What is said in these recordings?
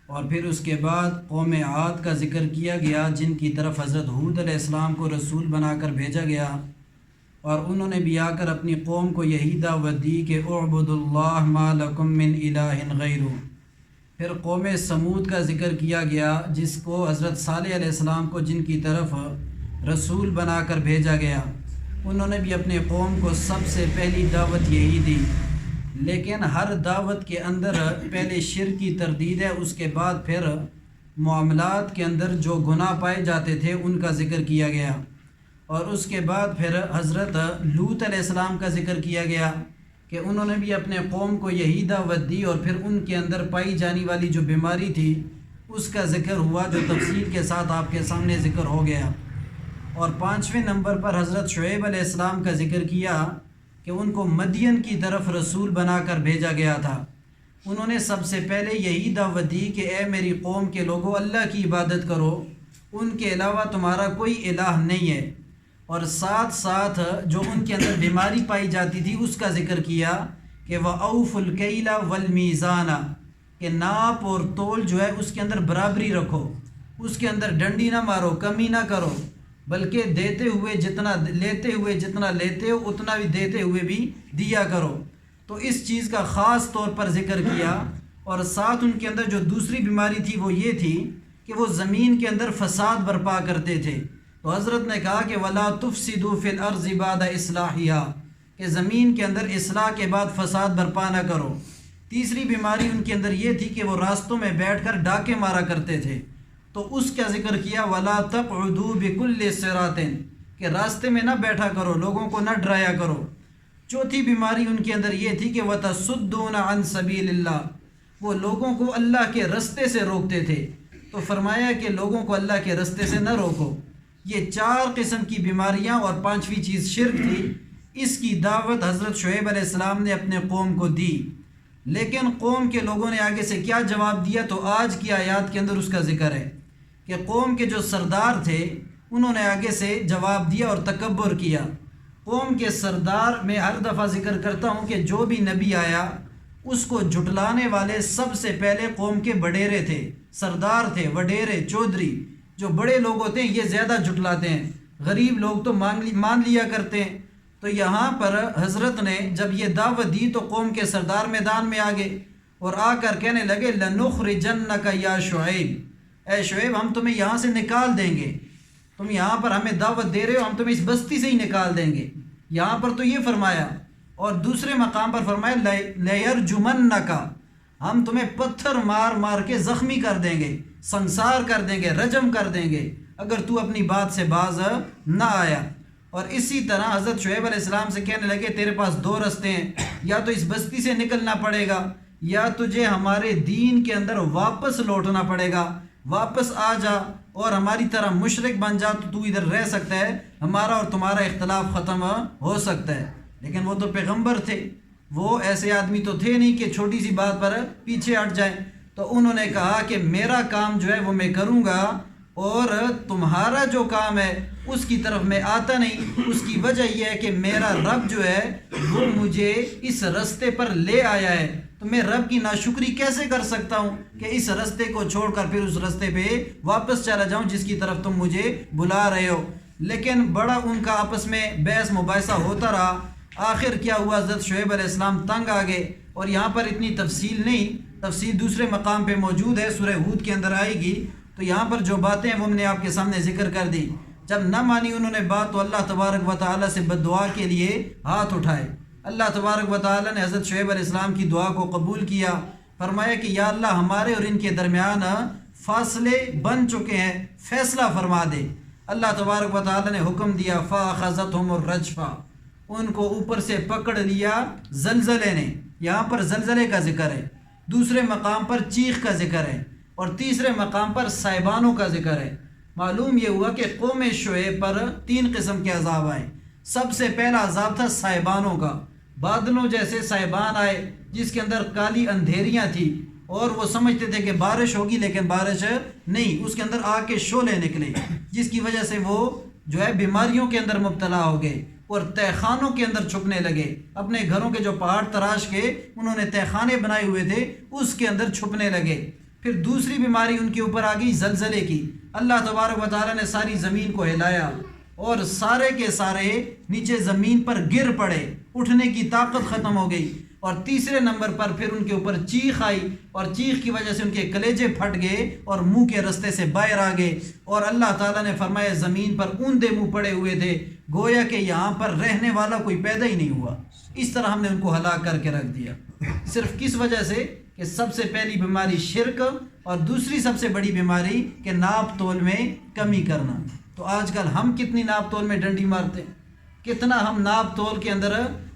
اور پھر اس کے بعد قوم عاد کا ذکر کیا گیا، جن کی طرف حضرت ہود علیہ السلام کو رسول بنا کر بھیجا گیا، اور انہوں نے بھی آ کر اپنی قوم کو یہی دعوت دی کہ اعبدوا اللہ ما لکم من الہ غیرہ۔ پھر قوم سمود کا ذکر کیا گیا، جس کو حضرت صالح علیہ السلام کو جن کی طرف رسول بنا کر بھیجا گیا، انہوں نے بھی اپنے قوم کو سب سے پہلی دعوت یہی دی، لیکن ہر دعوت کے اندر پہلے شرک کی تردید ہے، اس کے بعد پھر معاملات کے اندر جو گناہ پائے جاتے تھے ان کا ذکر کیا گیا، اور اس کے بعد پھر حضرت لوط علیہ السلام کا ذکر کیا گیا کہ انہوں نے بھی اپنے قوم کو یہی دعوت دی، اور پھر ان کے اندر پائی جانے والی جو بیماری تھی اس کا ذکر ہوا، جو تفصیل کے ساتھ آپ کے سامنے ذکر ہو گیا۔ اور 5ویں نمبر پر حضرت شعیب علیہ السلام کا ذکر کیا کہ ان کو مدین کی طرف رسول بنا کر بھیجا گیا تھا۔ انہوں نے سب سے پہلے یہی دعوت دی کہ اے میری قوم کے لوگوں، اللہ کی عبادت کرو، ان کے علاوہ تمہارا کوئی الہ نہیں ہے، اور ساتھ ساتھ جو ان کے اندر بیماری پائی جاتی تھی اس کا ذکر کیا کہ وَأَوْفُوا الْكَيْلَ وَالْمِيزَانَ، کہ ناپ اور تول جو ہے اس کے اندر برابری رکھو، اس کے اندر ڈنڈی نہ مارو، کمی نہ کرو، بلکہ دیتے ہوئے جتنا لیتے ہو اتنا بھی دیتے ہوئے بھی دیا کرو۔ تو اس چیز کا خاص طور پر ذکر کیا، اور ساتھ ان کے اندر جو دوسری بیماری تھی وہ یہ تھی کہ وہ زمین کے اندر فساد برپا کرتے تھے۔ تو حضرت نے کہا کہ وَلَا تُفْسِدُوا فِي الْأَرْضِ بَعْدَ إِصْلَاحِهَا، کہ زمین کے اندر اصلاح کے بعد فساد برپا نہ کرو۔ تیسری بیماری ان کے اندر یہ تھی کہ وہ راستوں میں بیٹھ کر ڈاکے مارا کرتے تھے، تو اس کا ذکر کیا وَلَا تَقْعُدُوا بِكُلِّ صِرَاطٍ، کہ راستے میں نہ بیٹھا کرو، لوگوں کو نہ ڈرایا کرو۔ چوتھی بیماری ان کے اندر یہ تھی کہ وَتَصُدُّونَ عَن سَبِيلِ اللَّهِ، وہ لوگوں کو اللہ کے رستے سے روکتے تھے۔ تو فرمایا کہ لوگوں کو اللہ کے رستے سے نہ روکو۔ یہ 4 قسم کی بیماریاں، اور 5ویں چیز شرک تھی، اس کی دعوت حضرت شعیب علیہ السلام نے اپنے قوم کو دی۔ لیکن قوم کے لوگوں نے آگے سے کیا جواب دیا، تو آج کی آیات کے اندر اس کا ذکر ہے کہ قوم کے جو سردار تھے انہوں نے آگے سے جواب دیا اور تکبر کیا۔ قوم کے سردار میں ہر دفعہ ذکر کرتا ہوں کہ جو بھی نبی آیا اس کو جھٹلانے والے سب سے پہلے قوم کے وڈیرے تھے، سردار تھے، وڈیرے، چودھری، جو بڑے لوگ ہوتے ہیں یہ زیادہ جھٹلاتے ہیں، غریب لوگ تو مان لیا کرتے ہیں۔ تو یہاں پر حضرت نے جب یہ دعوت دی تو قوم کے سردار میدان میں آگے اور آ کر کہنے لگے لَنُخْرِجَنَّكَ یا شعیب، اے شعیب ہم تمہیں یہاں سے نکال دیں گے، تم یہاں پر ہمیں دعوت دے رہے ہو، ہم تمہیں اس بستی سے ہی نکال دیں گے۔ یہاں پر تو یہ فرمایا، اور دوسرے مقام پر فرمایا لَيَرْجُمَنَّكَ، ہم تمہیں پتھر مار مار کے زخمی کر دیں گے، سنسار کر دیں گے، رجم کر دیں گے اگر تو اپنی بات سے باز نہ آیا۔ اور اسی طرح حضرت شعیب علیہ السلام سے کہنے لگے تیرے پاس 2 رستے ہیں، یا تو اس بستی سے نکلنا پڑے گا، یا تجھے ہمارے دین کے اندر واپس لوٹنا پڑے گا، واپس آ جا اور ہماری طرح مشرک بن جا تو ادھر رہ سکتا ہے، ہمارا اور تمہارا اختلاف ختم ہو سکتا ہے۔ لیکن وہ تو پیغمبر تھے، وہ ایسے آدمی تو تھے نہیں کہ چھوٹی سی بات پر پیچھے ہٹ جائیں۔ تو انہوں نے کہا کہ میرا کام جو ہے وہ میں کروں گا، اور تمہارا جو کام ہے اس کی طرف میں آتا نہیں۔ اس کی وجہ یہ ہے کہ میرا رب جو ہے وہ مجھے اس رستے پر لے آیا ہے، تو میں رب کی ناشکری کیسے کر سکتا ہوں کہ اس رستے کو چھوڑ کر پھر اس رستے پہ واپس چلا جاؤں جس کی طرف تم مجھے بلا رہے ہو۔ لیکن بڑا ان کا آپس میں بحث مباحثہ ہوتا رہا۔ آخر کیا ہوا، حضرت شعیب علیہ السلام تنگ آ گئے، اور یہاں پر اتنی تفصیل نہیں، تفصیل دوسرے مقام پہ موجود ہے، سورہ ہود کے اندر آئے گی۔ تو یہاں پر جو باتیں ہیں وہ ہم نے آپ کے سامنے ذکر کر دی۔ جب نہ مانی انہوں نے بات، تو اللہ تبارک و تعالیٰ سے بد دعا کے لیے ہاتھ اٹھائے۔ اللہ تبارک و تعالیٰ نے حضرت شعیب علیہ السلام کی دعا کو قبول کیا، فرمایا کہ یا اللہ ہمارے اور ان کے درمیان فاصلے بن چکے ہیں، فیصلہ فرما دے۔ اللہ تبارک و تعالیٰ نے حکم دیا فَأَخَذَتْهُمُ الرَّجْفَةُ، ان کو اوپر سے پکڑ لیا زلزلے نے۔ یہاں پر زلزلے کا ذکر ہے، دوسرے مقام پر چیخ کا ذکر ہے، اور تیسرے مقام پر سائبانوں کا ذکر ہے۔ معلوم یہ ہوا کہ قوم شعیب پر 3 قسم کے عذاب آئے۔ سب سے پہلا عذاب تھا سائبانوں کا، بادلوں جیسے سائبان آئے جس کے اندر کالی اندھیریاں تھیں، اور وہ سمجھتے تھے کہ بارش ہوگی لیکن بارش نہیں، اس کے اندر آگ کے شعلے نکلے، جس کی وجہ سے وہ جو ہے بیماریوں کے اندر مبتلا ہو گئے، اور تہہ خانوں کے اندر چھپنے لگے۔ اپنے گھروں کے جو پہاڑ تراش کے انہوں نے تہہ خانے بنائے ہوئے تھے اس کے اندر چھپنے لگے۔ پھر دوسری بیماری ان کے اوپر آ گئی زلزلے کی، اللہ تبارک و تعالیٰ نے ساری زمین کو ہلایا اور سارے کے سارے نیچے زمین پر گر پڑے، اٹھنے کی طاقت ختم ہو گئی۔ اور تیسرے نمبر پر پھر ان کے اوپر چیخ آئی، اور چیخ کی وجہ سے ان کے کلیجے پھٹ گئے اور منہ کے رستے سے باہر آ گئے، اور اللہ تعالیٰ نے فرمایا زمین پر اوندے منہ پڑے ہوئے تھے، گویا کہ یہاں پر رہنے والا کوئی پیدا ہی نہیں ہوا۔ اس طرح ہم نے ان کو ہلاک کر کے رکھ دیا، صرف کس وجہ سے کہ سب سے پہلی بیماری شرک، اور دوسری سب سے بڑی بیماری کہ ناپ تول میں کمی کرنا۔ تو آج کل ہم کتنی ناپ تول میں ڈنڈی مارتے ہیں، کتنا ہم ناپ تول کے اندر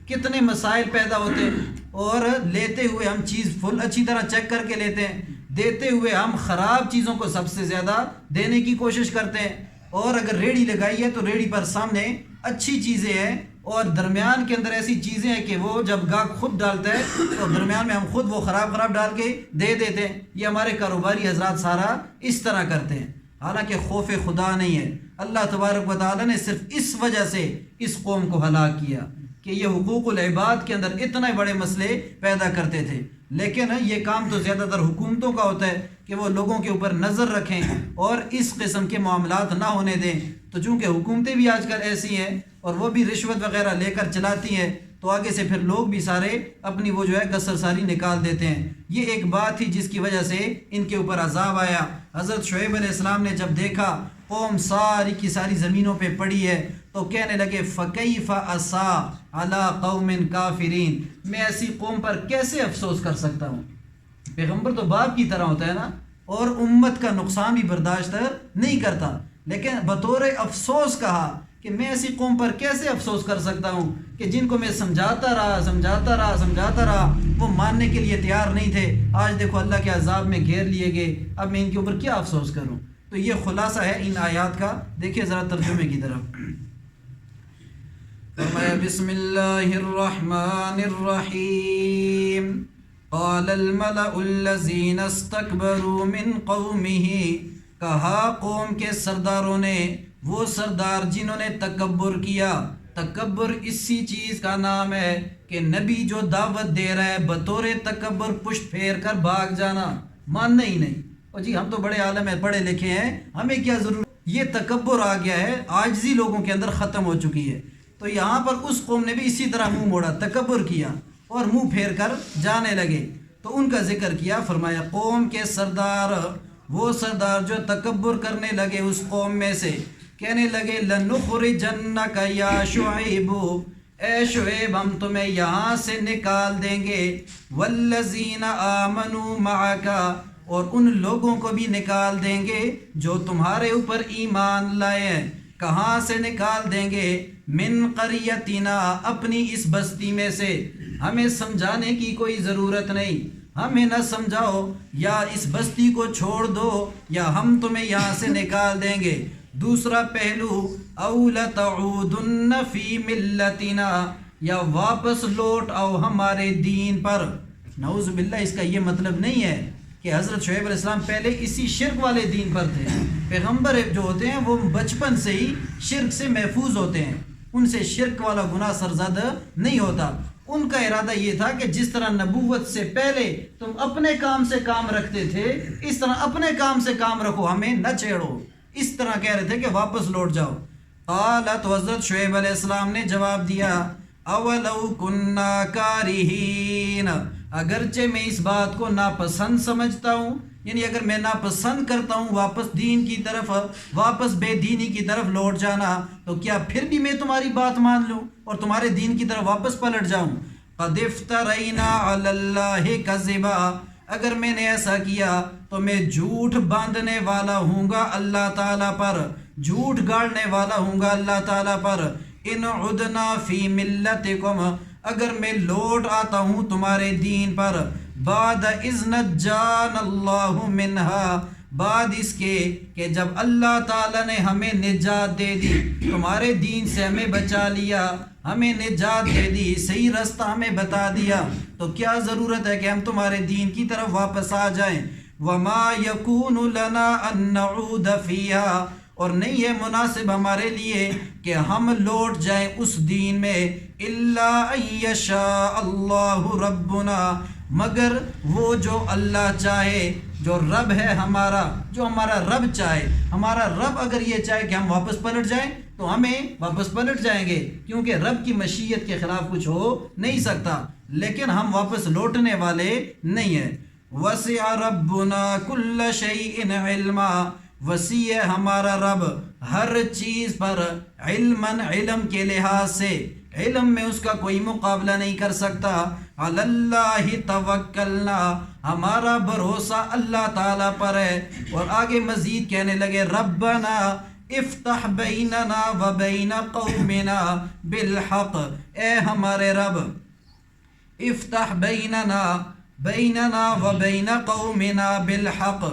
کتنے مسائل پیدا ہوتے ہیں، اور لیتے ہوئے ہم چیز فل اچھی طرح چیک کر کے لیتے ہیں، دیتے ہوئے ہم خراب چیزوں کو سب سے زیادہ دینے کی کوشش کرتے ہیں، اور اگر ریڑھی لگائی ہے تو ریڑھی پر سامنے اچھی چیزیں ہیں اور درمیان کے اندر ایسی چیزیں ہیں کہ وہ جب گاہک خود ڈالتا ہے تو درمیان میں ہم خود وہ خراب ڈال کے دے دیتے ہیں۔ یہ ہمارے کاروباری حضرات سارا اس طرح کرتے ہیں، حالانکہ خوف خدا نہیں ہے۔ اللہ تبارک و تعالیٰ نے صرف اس وجہ سے اس قوم کو ہلاک کیا کہ یہ حقوق العباد کے اندر اتنے بڑے مسئلے پیدا کرتے تھے، لیکن یہ کام تو زیادہ تر حکومتوں کا ہوتا ہے کہ وہ لوگوں کے اوپر نظر رکھیں اور اس قسم کے معاملات نہ ہونے دیں۔ تو چونکہ حکومتیں بھی آج کل ایسی ہیں اور وہ بھی رشوت وغیرہ لے کر چلاتی ہیں، تو آگے سے پھر لوگ بھی سارے اپنی وہ جو ہے قصر ساری نکال دیتے ہیں۔ یہ ایک بات تھی جس کی وجہ سے ان کے اوپر عذاب آیا۔ حضرت شعیب علیہ السلام نے جب دیکھا قوم ساری کی ساری زمینوں پہ پڑی ہے تو کہنے لگے فَكَيْفَ أَسَا عَلَىٰ قَوْمٍ كَافِرِينَ، میں ایسی قوم پر کیسے افسوس کر سکتا ہوں۔ پیغمبر تو باپ کی طرح ہوتا ہے نا، اور امت کا نقصان بھی برداشت نہیں کرتا، لیکن بطور افسوس کہا کہ میں ایسی قوم پر کیسے افسوس کر سکتا ہوں کہ جن کو میں سمجھاتا رہا وہ ماننے کے لیے تیار نہیں تھے، آج دیکھو اللہ کے عذاب میں گھیر لیے گئے، اب میں ان کے اوپر کیا افسوس کروں۔ تو یہ خلاصہ ہے ان آیات کا۔ دیکھیں ذرا ترجمے کی طرف۔ فرمایا بسم اللہ الرحمن الرحیم قال الملأ الذین استکبروا من قومہ، کہا قوم کے سرداروں نے، وہ سردار جنہوں نے تکبر کیا۔ تکبر اسی چیز کا نام ہے کہ نبی جو دعوت دے رہا ہے بطور تکبر پشت پھیر کر بھاگ جانا، ماننا ہی نہیں، اور جی ہم تو بڑے عالم ہیں، پڑھے لکھے ہیں، ہمیں کیا ضرورت۔ یہ تکبر آ گیا ہے، عاجزی لوگوں کے اندر ختم ہو چکی ہے۔ تو یہاں پر اس قوم نے بھی اسی طرح منہ موڑا، تکبر کیا اور منہ پھیر کر جانے لگے۔ تو ان کا ذکر کیا، فرمایا قوم کے سردار، وہ سردار جو تکبر کرنے لگے اس قوم میں سے، کہنے لگے لَنُخْرِجَنَّكَ يَا شُعَيْبُ، اے شعیب ہم تمہیں یہاں سے نکال دیں گے، وَالَّذِينَ آمَنُوا مَعَكَ، اور ان لوگوں کو بھی نکال دیں گے جو تمہارے اوپر ایمان لائے ہیں۔ کہاں سے نکال دیں گے؟ من قریتنا، اپنی اس بستی میں سے۔ ہمیں سمجھانے کی کوئی ضرورت نہیں، ہمیں نہ سمجھاؤ، یا اس بستی کو چھوڑ دو یا ہم تمہیں یہاں سے نکال دیں گے۔ دوسرا پہلو، او لتعودن فی ملتنا، یا واپس لوٹ آؤ ہمارے دین پر۔ نعوذ باللہ، اس کا یہ مطلب نہیں ہے کہ حضرت شعیب علیہ السلام پہلے اسی شرک والے دین پر تھے۔ پیغمبر جو ہوتے ہیں وہ بچپن سے ہی شرک سے محفوظ ہوتے ہیں، ان سے شرک والا گناہ سرزد نہیں ہوتا۔ ان کا ارادہ یہ تھا کہ جس طرح نبوت سے پہلے تم اپنے کام سے کام رکھتے تھے، اس طرح اپنے کام سے کام رکھو، ہمیں نہ چھیڑو۔ اس طرح کہہ رہے تھے کہ واپس لوٹ جاؤ۔ قالت، حضرت شعیب علیہ السلام نے جواب دیا، اولو کننا کارہین، اگرچہ میں اس بات کو ناپسند سمجھتا ہوں، یعنی اگر میں ناپسند کرتا ہوں واپس دین کی طرف، واپس بے دینی کی طرف لوٹ جانا، تو کیا پھر بھی میں تمہاری بات مان لوں اور تمہارے دین کی طرف واپس پلٹ جاؤں؟ قد افترینا علی اللہ کذبا، اگر میں نے ایسا کیا تو میں جھوٹ باندھنے والا ہوں گا اللہ تعالیٰ پر، جھوٹ گاڑنے والا ہوں گا اللہ تعالیٰ پر۔ ان عدنا فی ملتکم، اگر میں لوٹ آتا ہوں تمہارے دین پر، بعد اذ نجانا اللہ منہا، بعد اس کے کہ جب اللہ تعالیٰ نے ہمیں نجات دے دی، تمہارے دین سے ہمیں بچا لیا، ہمیں نجات دے دی، صحیح رستہ ہمیں بتا دیا، تو کیا ضرورت ہے کہ ہم تمہارے دین کی طرف واپس آ جائیں؟ وما یکون لنا ان نعود فیہا، اور نہیں ہے مناسب ہمارے لیے کہ ہم لوٹ جائیں اس دین میں، الا ان یشاء اللہ ربنا، مگر وہ جو اللہ چاہے، جو رب ہے ہمارا، جو ہمارا رب چاہے. ہمارا رب اگر یہ چاہے کہ ہم واپس پلٹ جائیں تو ہمیں واپس پلٹ جائیں گے، کیونکہ رب کی مشیت کے خلاف کچھ ہو نہیں سکتا. لیکن ہم واپس لوٹنے والے نہیں ہیں. وسع ربنا کل شیء علما، وسیع ہے ہمارا رب ہر چیز پر، علماً علم کے لحاظ سے، علم میں اس کا کوئی مقابلہ نہیں کر سکتا. علی اللہ توکلنا، ہمارا بھروسہ اللہ تعالیٰ پر ہے. اور آگے مزید کہنے لگے ربنا افتح بیننا و بین قومنا بالحق، اے ہمارے رب افتح بیننا و بین قومنا بالحق،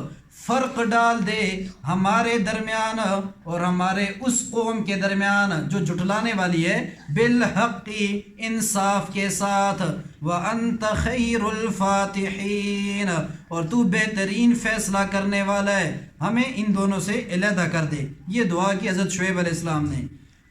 فرق ڈال دے ہمارے درمیان اور ہمارے اس قوم کے درمیان جو جھٹلانے والی ہے، بالحق انصاف کے ساتھ. وانت خیر الفاتحین، اور تو بہترین فیصلہ کرنے والا ہے، ہمیں ان دونوں سے علیحدہ کر دے. یہ دعا کی حضرت شعیب علیہ السلام نے.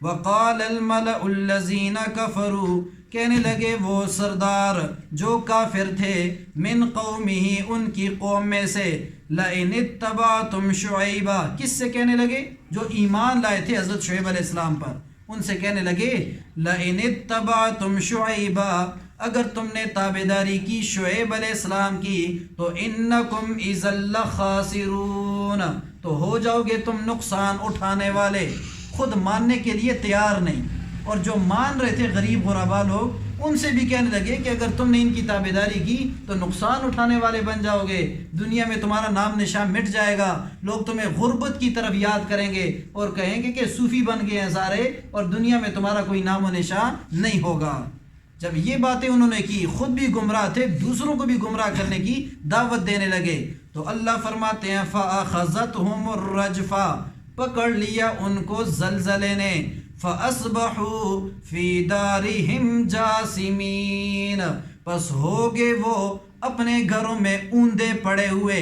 وقال الملأ الذین کفروا، کہنے لگے وہ سردار جو کافر تھے، من قومہ ان کی قوم میں سے، لئن اتبعتم شعیبا، کس سے کہنے لگے؟ جو ایمان لائے تھے حضرت شعیب علیہ السلام پر، ان سے کہنے لگے لئن اتبعتم شعیبا، اگر تم نے تابعداری کی شعیب علیہ السلام کی تو انکم اذا لخاسرون، تو ہو جاؤ گے تم نقصان اٹھانے والے. خود ماننے کے لیے تیار نہیں، اور جو مان رہے تھے غریب غربا لوگ، ان سے بھی کہنے لگے کہ اگر تم نے ان کی تابعداری کی تو نقصان اٹھانے والے بن جاؤ گے، دنیا میں تمہارا نام نشان مٹ جائے گا، لوگ تمہیں غربت کی طرف یاد کریں گے اور کہیں گے کہ صوفی بن گئے ہیں سارے، اور دنیا میں تمہارا کوئی نام و نشان نہیں ہوگا. جب یہ باتیں انہوں نے کی، خود بھی گمراہ تھے، دوسروں کو بھی گمراہ کرنے کی دعوت دینے لگے، تو اللہ فرماتے ہیں فَأَخَذَتْهُمُ الرَّجْفَةُ، پکڑ لیا ان کو زلزلے نے، فَأَصْبَحُوا فِي دَارِهِمْ جَاثِمِينَ، پس ہوگے وہ اپنے گھروں میں اوندے پڑے ہوئے.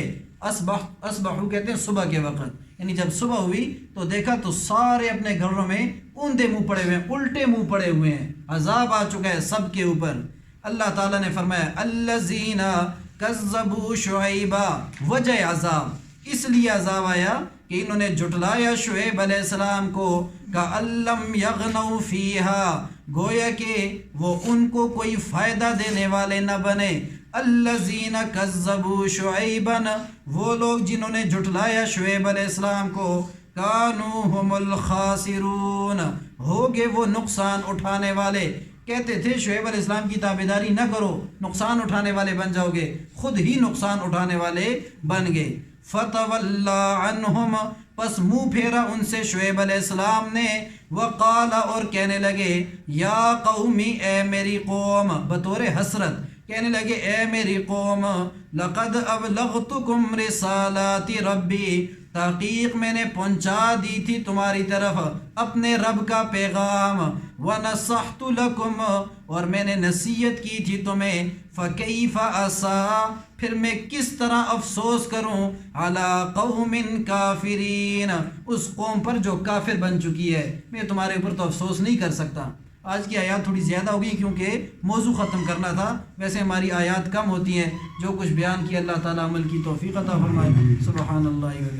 اصبحوا کہتے ہیں صبح کے وقت، یعنی جب صبح ہوئی تو دیکھا تو سارے اپنے گھروں میں اوندے منہ پڑے ہوئے ہیں، الٹے منہ پڑے ہوئے ہیں، عذاب آ چکا ہے سب کے اوپر. اللہ تعالیٰ نے فرمایا الذین کذبوا شعیبا، وجہ عذاب، اس لیے عذاب آیا کہ انہوں نے جھٹلایا شعیب علیہ السلام کو، کأن لم یغنوا فیہا، گویا کہ وہ ان کو کوئی فائدہ دینے والے نہ بنے. الذین کذبوا شعیبا، وہ لوگ جنہوں نے جھٹلایا شعیب علیہ السلام کو، کانوا هم الخاسرون، ہوگے وہ نقصان اٹھانے والے. کہتے تھے شعیب علیہ السلام کی تابعداری نہ کرو، نقصان اٹھانے والے بن جاؤ گے، خود ہی نقصان اٹھانے والے بن گئے. فتولی عنہم، پس منہ پھیرا ان سے شعیب علیہ السلام نے، وقال، اور کہنے لگے یا قومی، اے میری قوم، بطور حسرت کہنے لگے اے میری قوم، لقد ابلغتکم رسالات ربی، تحقیق میں نے پہنچا دی تھی تمہاری طرف اپنے رب کا پیغام، ونصحت لکم، اور میں نے نصیحت کی تھی تمہیں، فکیف عصا، پھر میں کس طرح افسوس کروں، علی قوم کافرین، اس قوم پر جو کافر بن چکی ہے، میں تمہارے اوپر تو افسوس نہیں کر سکتا. آج کی آیات تھوڑی زیادہ ہو گئی کیونکہ موضوع ختم کرنا تھا، ویسے ہماری آیات کم ہوتی ہیں. جو کچھ بیان کیا اللہ تعالیٰ عمل کی توفیق عطا فرمائے. سبحان اللہ.